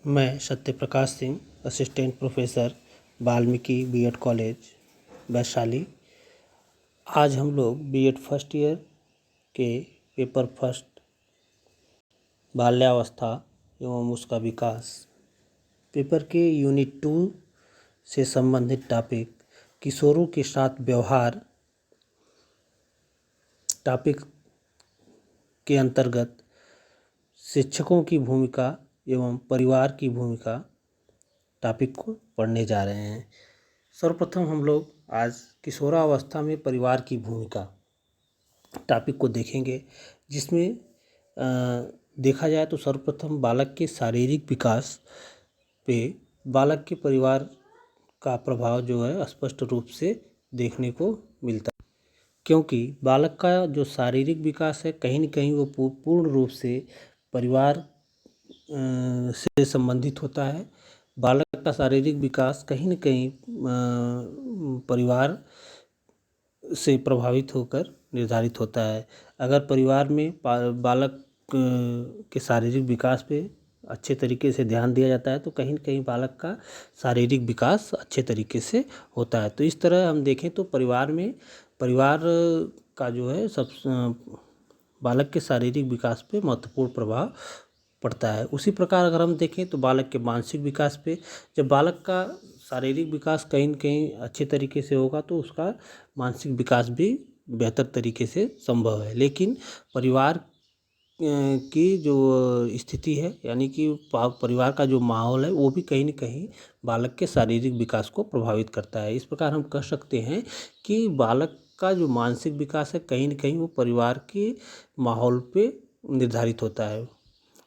मैं Satyaprakash Singh, assistant professor, Valmiki B Ed college, Vaishali. आज हम लोग बीएड फर्स्ट ईयर के पेपर फर्स्ट बाल्यावस्था एवं उसका विकास पेपर के यूनिट 2 से संबंधित टॉपिक किशोरों के साथ व्यवहार टॉपिक के अंतर्गत शिक्षकों की भूमिका एवं परिवार की भूमिका टॉपिक को पढ़ने जा रहे हैं। सर्वप्रथम हम लोग आज किशोरावस्था में परिवार की भूमिका टॉपिक को देखेंगे, जिसमें देखा जाए तो सर्वप्रथम बालक के शारीरिक विकास पे बालक के परिवार का प्रभाव जो है स्पष्ट रूप से देखने को मिलता है, क्योंकि बालक का जो शारीरिक विकास है कहीं न कहीं वो पूर्ण रूप से परिवार से संबंधित होता है। बालक का शारीरिक विकास कहीं न कहीं परिवार से प्रभावित होकर निर्धारित होता है। अगर परिवार में बालक के शारीरिक विकास पे अच्छे तरीके से ध्यान दिया जाता है तो कहीं न कहीं बालक का शारीरिक विकास अच्छे तरीके से होता है। तो इस तरह हम देखें तो परिवार का जो है बालक के शारीरिक विकास पे महत्वपूर्ण प्रभाव पड़ता है। उसी प्रकार अगर हम देखें तो बालक के मानसिक विकास पे, जब बालक का शारीरिक विकास कहीं न कहीं अच्छे तरीके से होगा तो उसका मानसिक विकास भी बेहतर तरीके से संभव है। लेकिन परिवार की जो स्थिति है, यानी कि परिवार का जो माहौल है, वो भी कहीं न कहीं बालक के शारीरिक विकास को प्रभावित करता है। इस प्रकार हम कह सकते हैं कि बालक का जो मानसिक विकास है कहीं न कहीं वो परिवार के माहौल पे निर्धारित होता है।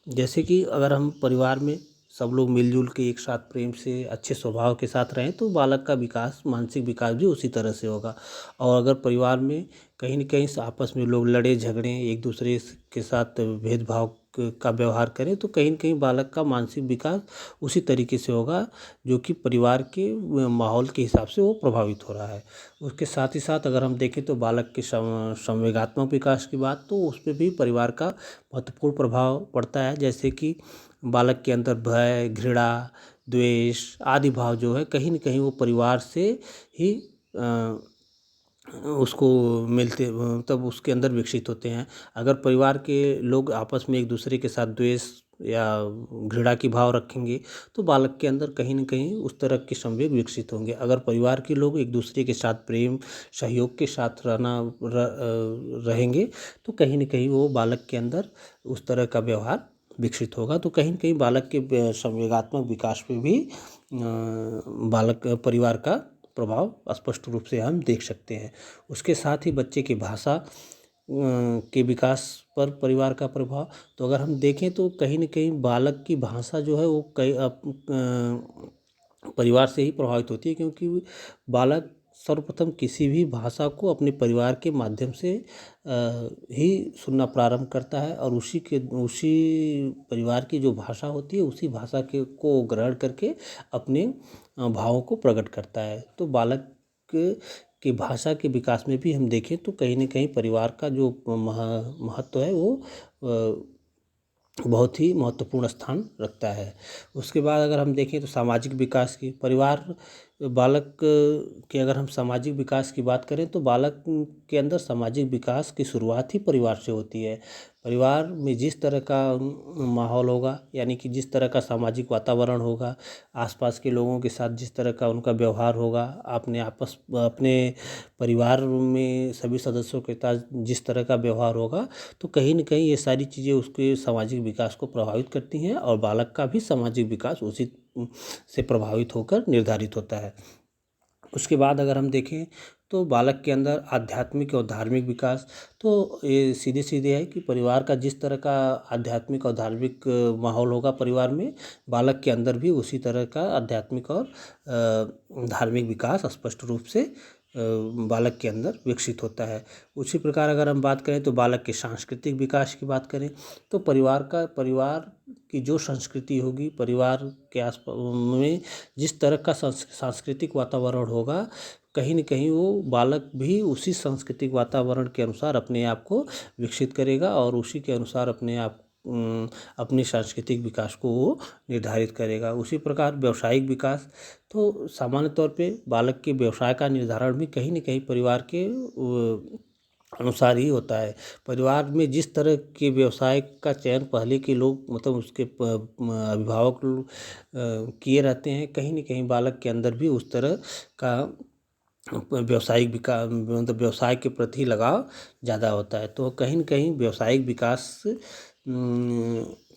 जैसे कि अगर हम परिवार में सब लोग मिलजुल के एक साथ प्रेम से अच्छे स्वभाव के साथ रहें तो बालक का विकास, मानसिक विकास भी उसी तरह से होगा। और अगर परिवार में कहीं न कहीं आपस में लोग लड़े झगड़ें, एक दूसरे के साथ भेदभाव का व्यवहार करें तो कहीं न कहीं बालक का मानसिक विकास उसी तरीके से होगा जो कि परिवार के माहौल के हिसाब से वो प्रभावित हो रहा है। उसके साथ ही साथ अगर हम देखें तो बालक के संवेगात्मक विकास की बात, तो उस पर भी परिवार का महत्वपूर्ण प्रभाव पड़ता है। जैसे कि बालक के अंदर भय, घृणा, द्वेष आदि भाव जो है कहीं न कहीं वो परिवार से ही उसको मिलते, तब उसके अंदर विकसित होते हैं। अगर परिवार के लोग आपस में एक दूसरे के साथ द्वेष या घृणा की भाव रखेंगे तो बालक के अंदर कहीं न कहीं उस तरह के संवेग विकसित होंगे। अगर परिवार के लोग एक दूसरे के साथ प्रेम, सहयोग के साथ रहेंगे तो कहीं न कहीं वो बालक के अंदर उस तरह का व्यवहार विकसित होगा। तो कहीं न कहीं बालक के संवेगात्मक विकास पे भी बालक परिवार का प्रभाव स्पष्ट रूप से हम देख सकते हैं। उसके साथ ही बच्चे की भाषा के विकास पर परिवार का प्रभाव, तो अगर हम देखें तो कहीं न कहीं बालक की भाषा जो है वो परिवार से ही प्रभावित होती है, क्योंकि बालक सर्वप्रथम किसी भी भाषा को अपने परिवार के माध्यम से ही सुनना प्रारंभ करता है और उसी परिवार की जो भाषा होती है उसी भाषा को ग्रहण करके अपने भावों को प्रकट करता है। तो बालक की भाषा के विकास में भी हम देखें तो कहीं न कहीं परिवार का जो महत्व है वो बहुत ही महत्वपूर्ण स्थान रखता है। उसके बाद अगर हम देखें तो सामाजिक विकास की, बालक के अगर हम सामाजिक विकास की बात करें तो बालक के अंदर सामाजिक विकास की शुरुआत ही परिवार से होती है। परिवार में जिस तरह का माहौल होगा, यानी कि जिस तरह का सामाजिक वातावरण होगा, आसपास के लोगों के साथ जिस तरह का उनका व्यवहार होगा, अपने परिवार में सभी सदस्यों के साथ जिस तरह का व्यवहार होगा, तो कहीं न कहीं ये सारी चीज़ें उसके सामाजिक विकास को प्रभावित करती हैं और बालक का भी सामाजिक विकास उसी से प्रभावित होकर निर्धारित होता है। उसके बाद अगर हम देखें तो बालक के अंदर आध्यात्मिक और धार्मिक विकास, तो ये सीधे है कि परिवार का जिस तरह का आध्यात्मिक और धार्मिक माहौल होगा परिवार में, बालक के अंदर भी उसी तरह का आध्यात्मिक और धार्मिक विकास स्पष्ट रूप से बालक के अंदर विकसित होता है। उसी प्रकार अगर हम बात करें तो बालक के सांस्कृतिक विकास की बात करें तो परिवार की जो संस्कृति होगी, परिवार के आसपास में जिस तरह का सांस्कृतिक वातावरण होगा, कहीं न कहीं वो बालक भी उसी सांस्कृतिक वातावरण के अनुसार अपने आप को विकसित करेगा और उसी के अनुसार अपने आप अपनी सांस्कृतिक विकास को वो निर्धारित करेगा। उसी प्रकार व्यावसायिक विकास, तो सामान्य तौर पे बालक के व्यवसाय का निर्धारण भी कहीं न कहीं परिवार के अनुसार ही होता है। परिवार में जिस तरह के व्यवसाय का चयन पहले के लोग मतलब उसके अभिभावक किए रहते हैं, कहीं न कहीं बालक के अंदर भी उस तरह का व्यावसायिक विकास मतलब व्यवसाय के प्रति लगाव ज़्यादा होता है। तो कहीं न कहीं व्यावसायिक विकास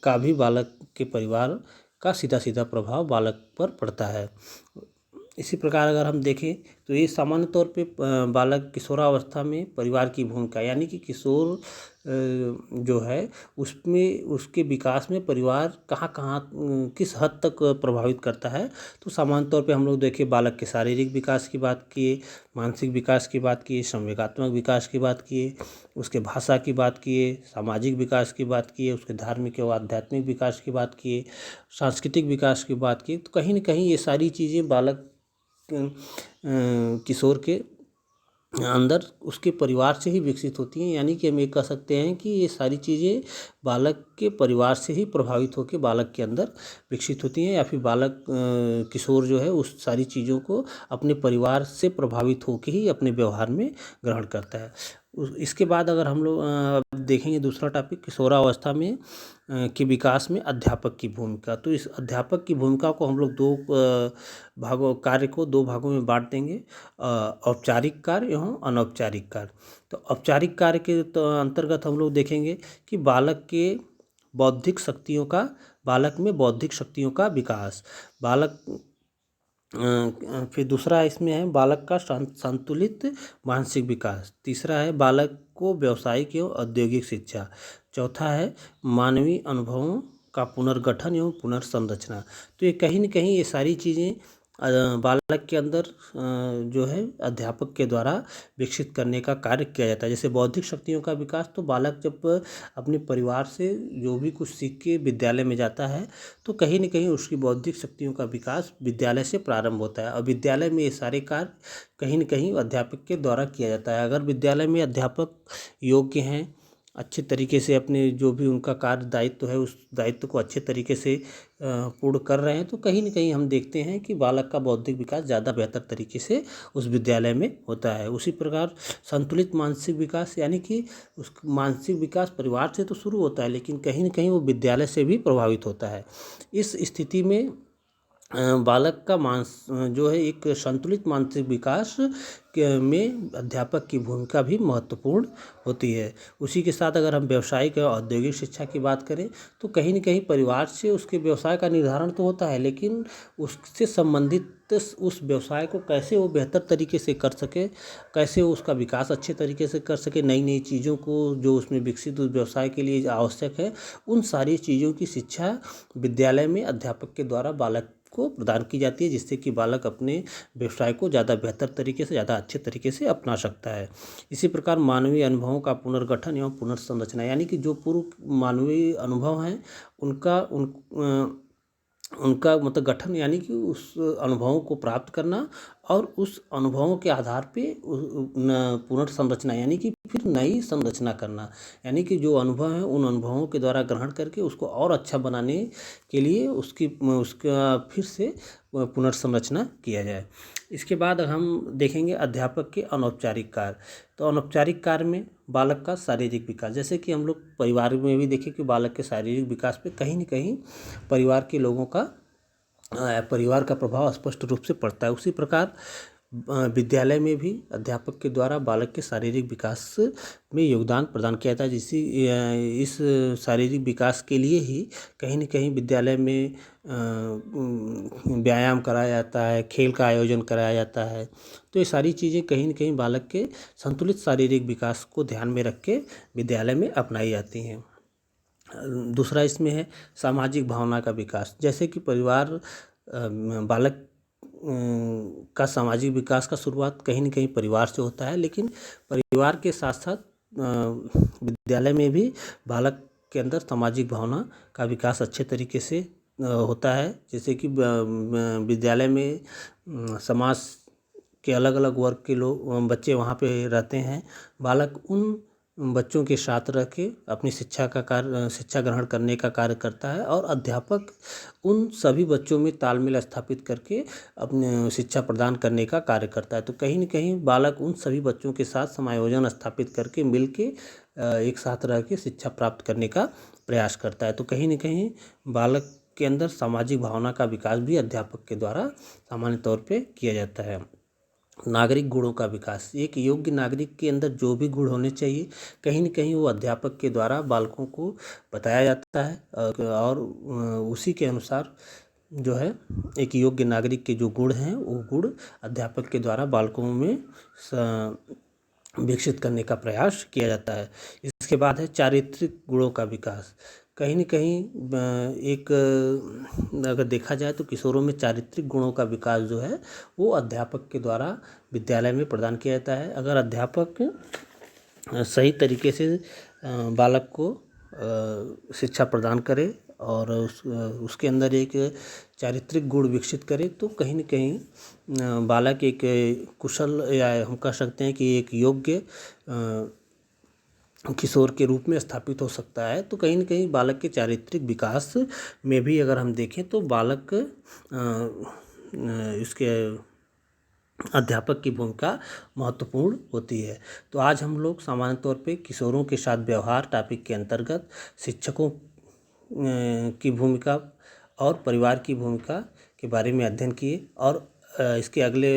का भी बालक के परिवार का सीधा सीधा प्रभाव बालक पर पड़ता है। इसी प्रकार अगर हम देखें तो ये सामान्य तौर पे बालक किशोरावस्था में परिवार की भूमिका, यानी कि किशोर जो है उसमें उसके विकास में परिवार कहाँ कहाँ किस हद तक प्रभावित करता है। तो सामान्य तौर पे हम लोग देखें, बालक के शारीरिक विकास की बात किए, मानसिक विकास की बात किए, संवेगात्मक विकास की बात किए, उसके भाषा की बात किए, सामाजिक विकास की बात किए, उसके धार्मिक और आध्यात्मिक विकास की बात किए, सांस्कृतिक विकास की बात की। तो कहीं न कहीं ये सारी चीज़ें बालक किशोर के अंदर उसके परिवार से ही विकसित होती हैं। यानी कि हम ये कह सकते हैं कि ये सारी चीज़ें बालक के परिवार से ही प्रभावित होकर बालक के अंदर विकसित होती हैं, या फिर बालक किशोर जो है उस सारी चीज़ों को अपने परिवार से प्रभावित होकर ही अपने व्यवहार में ग्रहण करता है। इसके बाद अगर हम लोग देखेंगे दूसरा टॉपिक, किशोरावस्था में के विकास में अध्यापक की भूमिका। तो इस अध्यापक की भूमिका को हम लोग कार्य को दो भागों में बांट देंगे, औपचारिक कार्य एवं अनौपचारिक कार्य। तो औपचारिक कार्य के अंतर्गत हम लोग देखेंगे कि बालक में बौद्धिक शक्तियों का विकास, फिर दूसरा इसमें है बालक का संतुलित मानसिक विकास, तीसरा है बालक को व्यावसायिक एवं औद्योगिक शिक्षा, चौथा है मानवीय अनुभवों का पुनर्गठन एवं पुनर्संरचना। तो ये कहीं न कहीं ये सारी चीज़ें बालक के अंदर जो है अध्यापक के द्वारा विकसित करने का कार्य किया जाता है। जैसे बौद्धिक शक्तियों का विकास, तो बालक जब अपने परिवार से जो भी कुछ सीख के विद्यालय में जाता है तो कहीं न कहीं उसकी बौद्धिक शक्तियों का विकास विद्यालय से प्रारंभ होता है, और विद्यालय में ये सारे कार्य कहीं न कहीं अध्यापक के द्वारा किया जाता है। अगर विद्यालय में अध्यापक योग्य हैं, अच्छे तरीके से अपने जो भी उनका कार्य दायित्व है उस दायित्व को अच्छे तरीके से पूर्ण कर रहे हैं, तो कहीं न कहीं हम देखते हैं कि बालक का बौद्धिक विकास ज़्यादा बेहतर तरीके से उस विद्यालय में होता है। उसी प्रकार संतुलित मानसिक विकास, यानी कि उस मानसिक विकास परिवार से तो शुरू होता है लेकिन कहीं न कहीं वो विद्यालय से भी प्रभावित होता है। इस स्थिति में बालक का जो है एक संतुलित मानसिक विकास में अध्यापक की भूमिका भी महत्वपूर्ण होती है। उसी के साथ अगर हम व्यावसायिक और औद्योगिक शिक्षा की बात करें तो कहीं न कहीं परिवार से उसके व्यवसाय का निर्धारण तो होता है, लेकिन उससे संबंधित उस व्यवसाय को कैसे वो बेहतर तरीके से कर सके, कैसे वो उसका विकास अच्छे तरीके से कर सके, नई नई चीज़ों को जो उसमें विकसित उस व्यवसाय के लिए आवश्यक है, उन सारी चीज़ों की शिक्षा विद्यालय में अध्यापक के द्वारा बालक को प्रदान की जाती है, जिससे कि बालक अपने व्यवसाय को ज़्यादा बेहतर तरीके से, ज़्यादा अच्छे तरीके से अपना सकता है। इसी प्रकार मानवीय अनुभवों का पुनर्गठन एवं पुनर्संरचना, यानी कि जो पूर्व मानवीय अनुभव हैं उनका मतलब गठन, यानी कि उस अनुभवों को प्राप्त करना और उस अनुभवों के आधार पे पुनर्संरचना, यानी कि फिर नई संरचना करना, यानी कि जो अनुभव हैं उन अनुभवों के द्वारा ग्रहण करके उसको और अच्छा बनाने के लिए उसका फिर से पुनर्संरचना किया जाए। इसके बाद हम देखेंगे अध्यापक के अनौपचारिक कार्य। तो अनौपचारिक कार्य में बालक का शारीरिक विकास, जैसे कि हम लोग परिवार में भी देखें कि बालक के शारीरिक विकास पे कहीं न कहीं परिवार के लोगों का परिवार का प्रभाव स्पष्ट रूप से पड़ता है। उसी प्रकार विद्यालय में भी अध्यापक के द्वारा बालक के शारीरिक विकास में योगदान प्रदान किया जाता है। इस शारीरिक विकास के लिए ही कहीं न कहीं विद्यालय में व्यायाम कराया जाता है, खेल का आयोजन कराया जाता है। तो ये सारी चीज़ें कहीं न कहीं बालक के संतुलित शारीरिक विकास को ध्यान में रख के विद्यालय में अपनाई जाती हैं। दूसरा इसमें है सामाजिक भावना का विकास, जैसे कि परिवार बालक का सामाजिक विकास का शुरुआत कहीं न कहीं परिवार से होता है, लेकिन परिवार के साथ साथ विद्यालय में भी बालक के अंदर सामाजिक भावना का विकास अच्छे तरीके से होता है। जैसे कि विद्यालय में समाज के अलग अलग वर्ग के लोग बच्चे वहाँ पे रहते हैं, बालक उन बच्चों के साथ रह के अपनी शिक्षा ग्रहण करने का कार्य करता है, और अध्यापक उन सभी बच्चों में तालमेल स्थापित करके अपने शिक्षा प्रदान करने का कार्य करता है। तो कहीं न कहीं बालक उन सभी बच्चों के साथ समायोजन स्थापित करके मिल के एक साथ रह के शिक्षा प्राप्त करने का प्रयास करता है। तो कहीं न कहीं बालक के अंदर सामाजिक भावना का विकास भी अध्यापक के द्वारा सामान्य तौर पे किया जाता है। नागरिक गुणों का विकास, एक योग्य नागरिक के अंदर जो भी गुण होने चाहिए कहीं न कहीं वो अध्यापक के द्वारा बालकों को बताया जाता है, और उसी के अनुसार जो है एक योग्य नागरिक के जो गुण हैं वो गुण अध्यापक के द्वारा बालकों में विकसित करने का प्रयास किया जाता है। इसके बाद है चारित्रिक गुणों का विकास। कहीं न कहीं एक अगर देखा जाए तो किशोरों में चारित्रिक गुणों का विकास जो है वो अध्यापक के द्वारा विद्यालय में प्रदान किया जाता है। अगर अध्यापक सही तरीके से बालक को शिक्षा प्रदान करे और उसके अंदर एक चारित्रिक गुण विकसित करे तो कहीं न कहीं बालक एक कुशल, या हम कह सकते हैं कि एक योग्य किशोर के रूप में स्थापित हो सकता है। तो कहीं न कहीं बालक के चारित्रिक विकास में भी अगर हम देखें तो बालक इसके अध्यापक की भूमिका महत्वपूर्ण होती है। तो आज हम लोग सामान्य तौर पे किशोरों के साथ व्यवहार टॉपिक के अंतर्गत शिक्षकों की भूमिका और परिवार की भूमिका के बारे में अध्ययन किए, और इसके अगले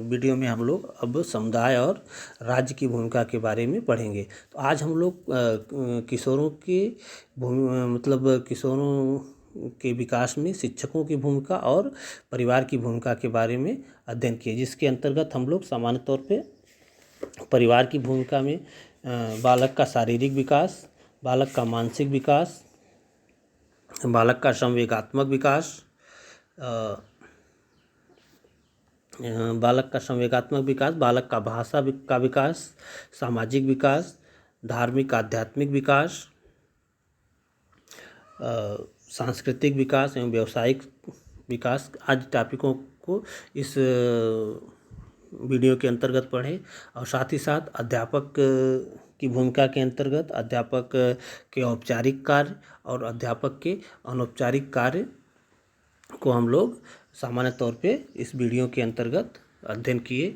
वीडियो में हम लोग अब समुदाय और राज्य की भूमिका के बारे में पढ़ेंगे। तो आज हम लोग किशोरों की किशोरों के विकास में शिक्षकों की भूमिका और परिवार की भूमिका के बारे में अध्ययन किए, जिसके अंतर्गत हम लोग सामान्य तौर पे परिवार की भूमिका में बालक का शारीरिक विकास, बालक का मानसिक विकास, बालक का संवेगात्मक विकास, बालक का भाषा का विकास, सामाजिक विकास, धार्मिक आध्यात्मिक विकास, सांस्कृतिक विकास एवं व्यावसायिक विकास आदि टॉपिकों को इस वीडियो के अंतर्गत पढ़ें। और साथ ही साथ अध्यापक की भूमिका के अंतर्गत अध्यापक के औपचारिक कार्य और अध्यापक के अनौपचारिक कार्य को हम लोग सामान्य तौर पे इस वीडियो के अंतर्गत अध्ययन किए।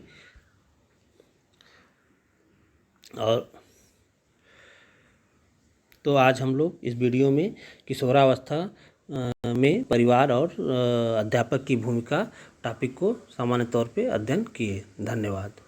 और तो आज हम लोग इस वीडियो में किशोरावस्था में परिवार और अध्यापक की भूमिका टॉपिक को सामान्य तौर पे अध्ययन किए। धन्यवाद।